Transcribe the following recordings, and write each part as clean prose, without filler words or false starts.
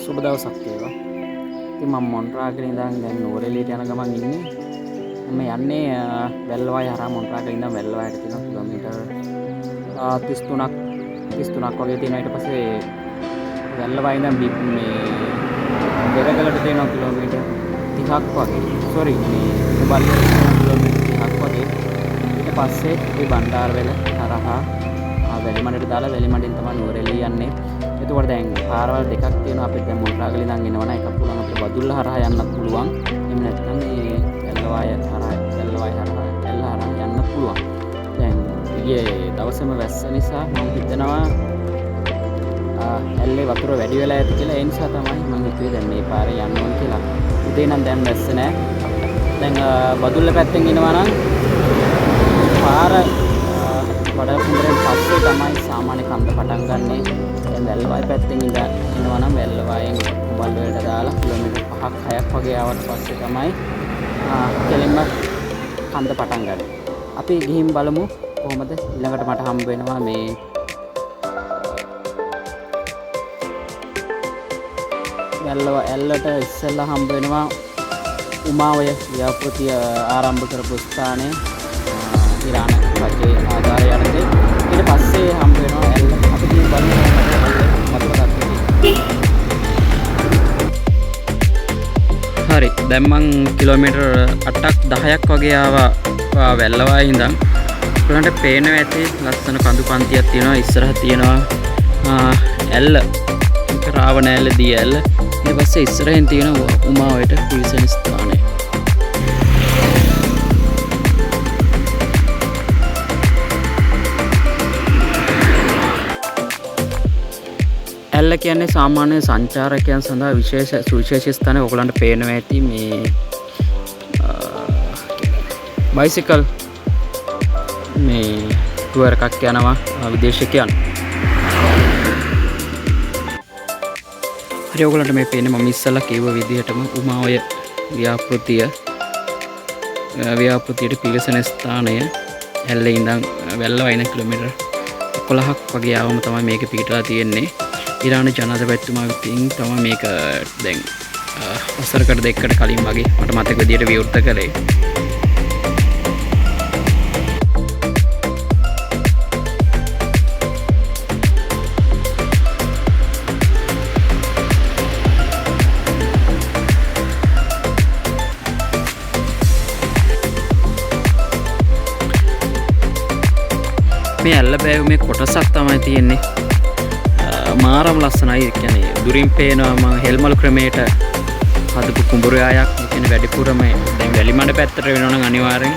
සුබ දවසක් වේවා. ඉතින් මම මොන්රාගල ඉඳන් දැන් නුවරඑළියට යන ගමන් ඉන්නේ. මම යන්නේ වැල්ලවාය හරහා මොන්රාගල ඉඳන් වැල්ලවායට තියෙන කිලෝමීටර් 33ක් වගේ තියෙනවා. ඊට පස්සේ වැල්ලවාය ඉඳන් මේ දෙරගලට තියෙනවා කිලෝමීටර් 30ක් වගේ. සෝරි මේ බල්ලට කිලෝමීටර් 30ක් වගේ. ඊට පස්සේ මේ බණ්ඩාරවැල හරහා වැලිමඩට දාලා වැලිමඩෙන් තමයි නුවරඑළිය යන්නේ. එතකොට දැන් පාරවල් දෙකක් තියෙනවා අපිට. දැන් මොන්රාගල ඉඳන් එනවනම් එකක් පුළුවන් අපිට බදුල්ල හරහා යන්නත් පුළුවන්. එහෙම නැත්නම් මේ වැල්ලවාය හරහා යන්නත් පුළුවන්. දැන් ඊයේ දවසේම වැස්ස නිසා මම හිතනවා ඇල්ලේ වතුර වැඩි වෙලා ඇති කියලා. ඒ නිසා තමයි මම හිතුවේ දැන් මේ පාරේ යන්න ඕන කියලා. උදේ නම් දැන් වැස්ස නැහැ. දැන් බදුල්ල පැත්තෙන් එනවා නම් පාර වඩකුඹරෙන් පස්සේ තමයි සාමාන්‍ය කන්ද පටන් ගන්නෙ. දැන් වැල්ලවාය පැත්තෙන් එනවා නම් වැල්ලවායෙන් බල්වලට දාලා කිලෝමීටර් 5ක් 6ක් වගේ ආවට පස්සේ තමයි කෙලින්ම කන්ද පටන් ගන්න. අපි ගිහින් බලමු කොහොමද. ඊළඟට මට හම්බ වෙනවා මේ වැල්ලට ඉස්සෙල්ලා හම්බ වෙනවා උමාවය ව්‍යාපෘතිය ආරම්භ කරපු ස්ථානය ඉරාන රජයේ ආධාරය යටතේ. ඊට පස්සේ හම්බ වෙනවා ඇල්ල. අපි ගිහින් බලමු හරි. දැන් මං කිලෝමීටර් 8ක් 10ක් වගේ ආවා වැල්ලවාය ඉඳන්. ඔයාලන්ට පේනවා ඇති ලස්සන කඳු පන්තියක් තියෙනවා. ඉස්සරහ තියෙනවා ඇල්ල රාවණ ඇල්ල දී ඇල්ල. ඊට පස්සේ ඉස්සරහින් තියෙනවා උමාවයට පිවිසෙන ස්ථානය. ඇල්ල කියන්නේ සාමාන්‍ය සංචාරකයන් සඳහා සුවිශේෂී ස්ථානයක්. ඔයගලන්ට පේනවා ඇති මේ බයිසිකල් මේ ටුවර් එකක් යනවා විදේශිකයන්. හරි, ඔයගලන්ට මේ පේන්නේ මම ඉස්සෙල්ලා කිව්ව විදිහටම උමාවය ව්‍යාපෘතියට පිවිසෙන ස්ථානය ඇල්ලේ ඉඳන් වැල්ලවාය කිලෝමීටර් 11ක් වගේ ආවම තමයි මේක පිටලා තියෙන්නේ. ඉරාන ජනාධිපතිතුමා විසින් තමයි මේක දැන් වසරකට දෙකකට කලින් වගේ මට මතක විදියට විවෘත කළේ. මේ ඇල්ල බෑවුමේ කොටසක් තමයි තියෙන්නේ. මාරම ලස්සනයි. කියන්නේ දුරින් පේනවා හෙල්මලු ක්‍රමයට හදපු කුඹුරු ආයක්. ඒ කියන්නේ වැඩිපුරම දැන් වැලිමඩ පැත්තට වෙනවා නම් අනිවාර්යෙන්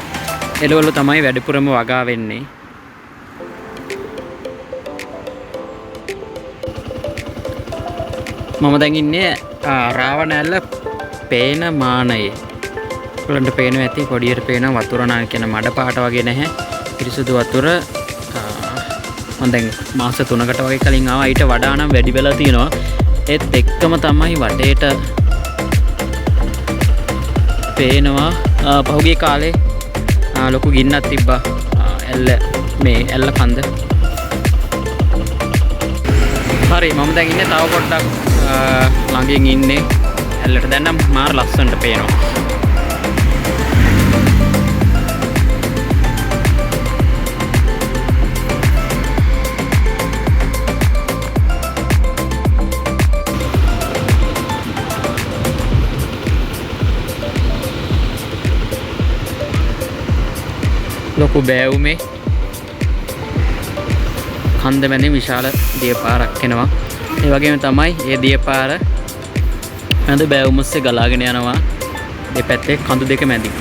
එළවලු තමයි වැඩිපුරම වගා වෙන්නේ. මම දැන් ඉන්නේ රාවණ ඇල්ල පේන මානයේ. ඔයගලන්ට පේනවා ඇති පොඩියට පේන වතුර නා කියන මඩ පාට වගේ නැහැ. පිරිසුදු වතුර. මම දැන් මාස 3කට වගේ කලින් ආවා. ඊට වඩා නම් වැඩි වෙලා තියෙනවා. ඒත් එක්කම තමයි වටේට පේනවා පහුගිය කාලේ ලොකු ගින්නක් තිබ්බා ඇල්ල කන්ද. හරි, මම දැන් ඉන්නේ තව පොඩ්ඩක් ළඟින් ඉන්නේ ඇල්ලට. දැන් නම් මාර ලස්සනට පේනවා. ලොකු බෑවුමේ කන්ද මැදින් විශාල දියපාරක් එනවා. ඒ වගේම තමයි ඒ දියපාර මැද බෑවුම ඔස්සේ ගලාගෙන යනවා දෙපැත්තේ කඳු දෙක මැදින්.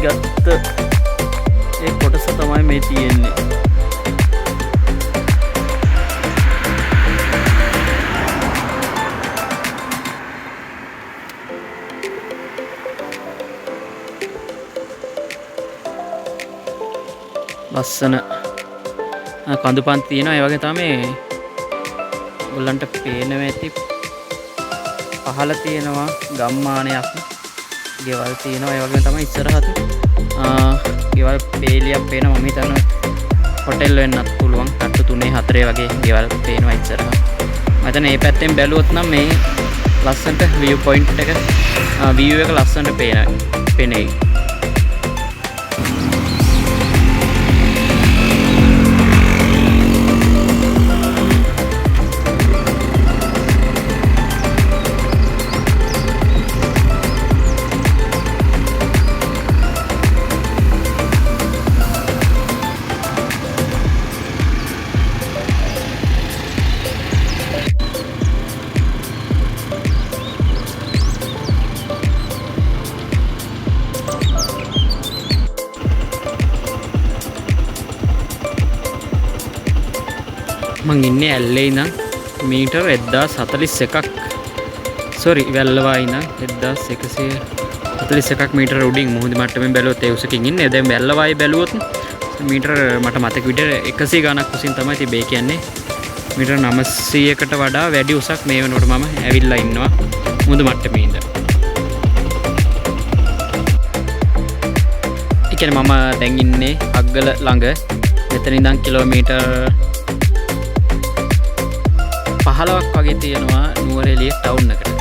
ගත්ත ඒ කොටස තමයි මේ තියෙන්නේ. ලස්සන කඳුපන්ති තියෙනවා. ඒ වගේ තමයි ඔයගොල්ලන්ට පේනවා ඇති පහළ තියෙනවා ගම්මානයක්, ගෙවල් තියෙනවා. ඒ වගේ තමයි ඉස්සරහට ගෙවල් පේලියක් පේනවා. මම හිතන්නේ හොටෙල් වෙන්නත් පුළුවන්. කට්ටු 3 4 වගේ ගෙවල් පේනවා ඉස්සරහ. මම හිතන්නේ මේ පැත්තෙන් බැලුවොත් නම් මේ ලස්සනට view point එක view එක ලස්සනට පේනයි. මං ඉන්නේ ඇල්ලේ ඉඳන් මීටර් 1041ක් සෝරි වැල්ලවා ඉඳන් 1141ක් මීටර උඩින් මුහුදු මට්ටමින් බැලුවොත් ඒ උසකින් ඉන්නේ. දැන් වැල්ලවායි බැලුවොත් මීටර මට මතක විදිහට 100 ගණක් උසින් තමයි තිබේ. කියන්නේ මීටර 900කට වඩා වැඩි උසක් මේ වෙනකොට මම ඇවිල්ලා ඉන්නවා මුහුදු මට්ටමේ ඉඳන්. ඒ කියන්නේ මම දැන් ඉන්නේ අග්ගල ළඟ. මෙතන ඉඳන් කිලෝමීටර් 15ක් වගේ තියෙනවා නුවරඑළිය ටවුන් එකට.